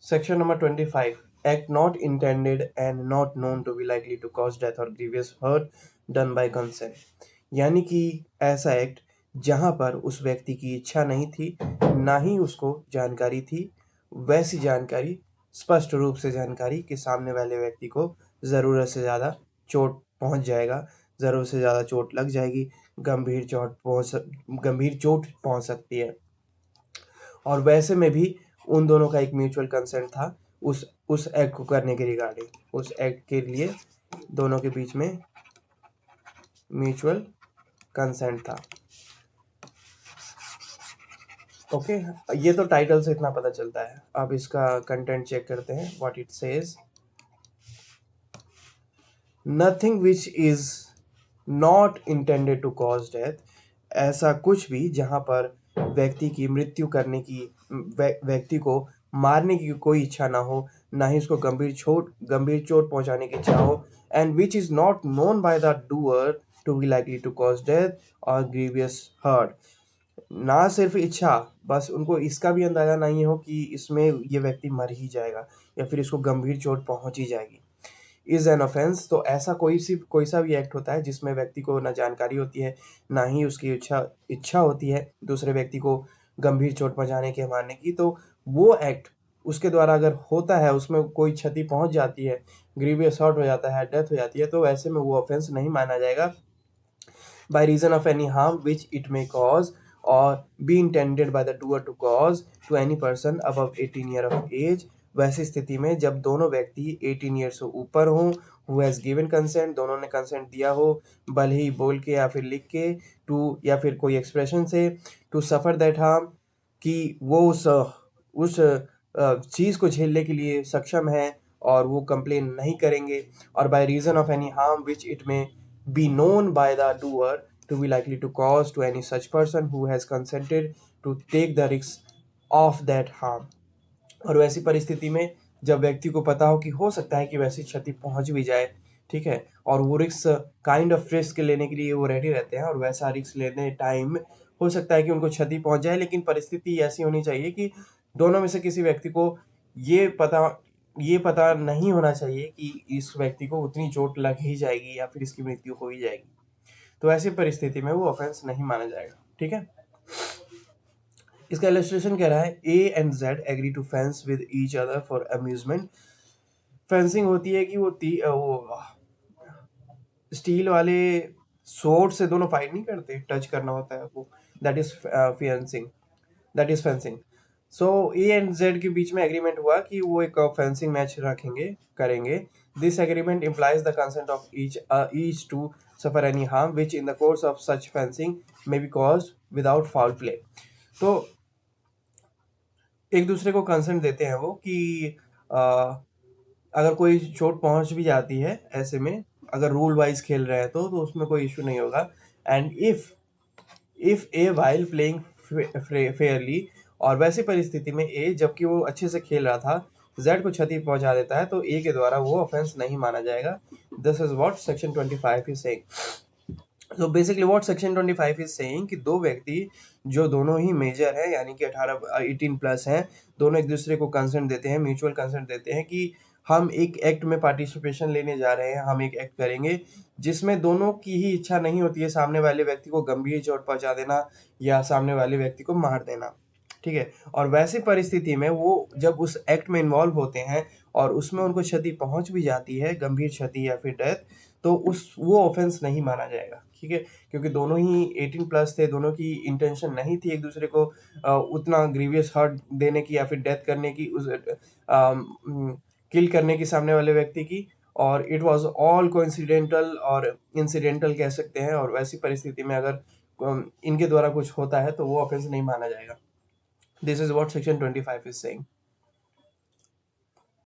Section number 25. Act not intended and not known to be likely to cause death or grievous hurt done by consent. यानी कि ऐसा act जहां पर उस व्यक्ति की इच्छा नहीं थी, ना ही उसको जानकारी थी, वैसी जानकारी, स्पष्ट रूप से जानकारी कि सामने वाले व्यक्ति को ज़रूरत से ज़्यादा चोट पहुंच जाएगा, ज़रूरत से ज़्यादा चोट लग जाएगी, गंभीर चोट पहुंच सकती है। और वैसे में भी उन दोनों का एक म्यूचुअल कंसेंट था उस एक्ट को करने के रिगार्डिंग, उस एक्ट के लिए दोनों के बीच में म्यूचुअल कंसेंट था। ओके, ये तो टाइटल से इतना पता चलता है। अब इसका कंटेंट चेक करते हैं। What it says, nothing which is not intended to cause death, ऐसा कुछ भी जहां पर व्यक्ति की मृत्यु करने की, व्यक्ति को मारने की कोई इच्छा ना हो, ना ही उसको गंभीर चोट पहुंचाने की इच्छा हो, and which is not known by the doer to be likely to cause death और ग्रीवियस हर्ट। ना सिर्फ इच्छा, बस उनको इसका भी अंदाजा नहीं हो कि इसमें ये व्यक्ति मर ही जाएगा या फिर इसको गंभीर चोट पहुंच ही जाएगी। इज एन ऑफेंस, तो ऐसा कोई सा भी एक्ट होता है जिसमें व्यक्ति को ना जानकारी होती है, ना ही उसकी इच्छा होती है दूसरे व्यक्ति को गंभीर चोट पहुंचाने की, मारने की, तो वो एक्ट उसके द्वारा अगर होता है, उसमें कोई क्षति पहुंच जाती है, ग्रीवियस हर्ट हो जाता है, डेथ हो जाती है, तो ऐसे में वो ऑफेंस नहीं माना जाएगा। By reason of any harm which it may cause और be intended by the doer to cause to any person above 18 year of age. वैसी स्थिति में जब दोनों व्यक्ति 18 ईयर से ऊपर हों, हु हैज़ गिवन कंसेंट, दोनों ने कंसेंट दिया हो, भले ही बोल के या फिर लिख के, टू या फिर कोई एक्सप्रेशन से, टू सफ़र दैट हार्म, कि वो उस चीज़ को झेलने के लिए सक्षम है और वो कंप्लेन नहीं करेंगे, और by reason of any harm which it में be known by the doer to be likely to cause to any such person who has consented to take the risk of that harm। और वैसी परिस्थिति में जब व्यक्ति को पता हो कि हो सकता है कि वैसी क्षति पहुंच भी जाए, ठीक है, और वो काइंड ऑफ रिस्क लेने के लिए वो रेडी रहते हैं, और वैसा रिस्क लेने टाइम हो सकता है कि उनको क्षति पहुंच जाए, लेकिन परिस्थिति ऐसी होनी चाहिए कि दोनों में से किसी व्यक्ति को ये पता नहीं होना चाहिए कि इस व्यक्ति को उतनी चोट लग ही जाएगी या फिर इसकी मृत्यु हो ही जाएगी। तो ऐसी परिस्थिति में वो ऑफेंस नहीं माना जाएगा। ठीक है, इसका इलस्ट्रेशन कह रहा है, A and Z agree to fence with each other for amusement. Fencing होती है कि वो स्टील वाले सोर्ड से दोनों फाइट नहीं करते, टच करना होता है वो, that is fencing. So A and Z के बीच में एग्रीमेंट हुआ कि वो एक फेंसिंग मैच करेंगे। This agreement implies the consent of each to suffer any harm which in the course of such fencing may be caused without foul play. तो एक दूसरे को कंसेंट देते हैं वो कि अगर कोई चोट पहुंच भी जाती है, ऐसे में अगर रूल वाइज खेल रहे हैं तो उसमें कोई इशू नहीं होगा। And if a while playing Fairlie, और वैसी परिस्थिति में ए जबकि वो अच्छे से खेल रहा था, जेड को क्षति पहुंचा देता है, तो ए के द्वारा वो ऑफेंस नहीं माना जाएगा। This is what section 25 is saying. तो basically what section 25 is saying कि दो व्यक्ति जो दोनों ही मेजर है, यानी कि 18 प्लस हैं, दोनों एक दूसरे को कंसेंट देते हैं, म्यूचुअल कंसेंट देते हैं कि हम एक एक्ट में पार्टिसिपेशन लेने जा रहे हैं, हम एक एक्ट करेंगे जिसमें दोनों की ही इच्छा नहीं होती है सामने वाले व्यक्ति को गंभीर चोट पहुंचा देना या सामने वाले व्यक्ति को मार देना। ठीक है, और वैसी परिस्थिति में वो जब उस एक्ट में इन्वॉल्व होते हैं और उसमें उनको क्षति पहुंच भी जाती है, गंभीर क्षति या फिर डेथ, तो वो ऑफेंस नहीं माना जाएगा। ठीक है, क्योंकि दोनों ही 18 प्लस थे, दोनों की इंटेंशन नहीं थी एक दूसरे को उतना ग्रीवियस हर्ट देने की या फिर डेथ करने की, किल करने की सामने वाले व्यक्ति की, और इट वाज ऑल कोइंसिडेंटल और इंसिडेंटल कह सकते हैं। और वैसी परिस्थिति में अगर इनके द्वारा कुछ होता है तो वो ऑफेंस नहीं माना जाएगा। This is what section 25 is saying.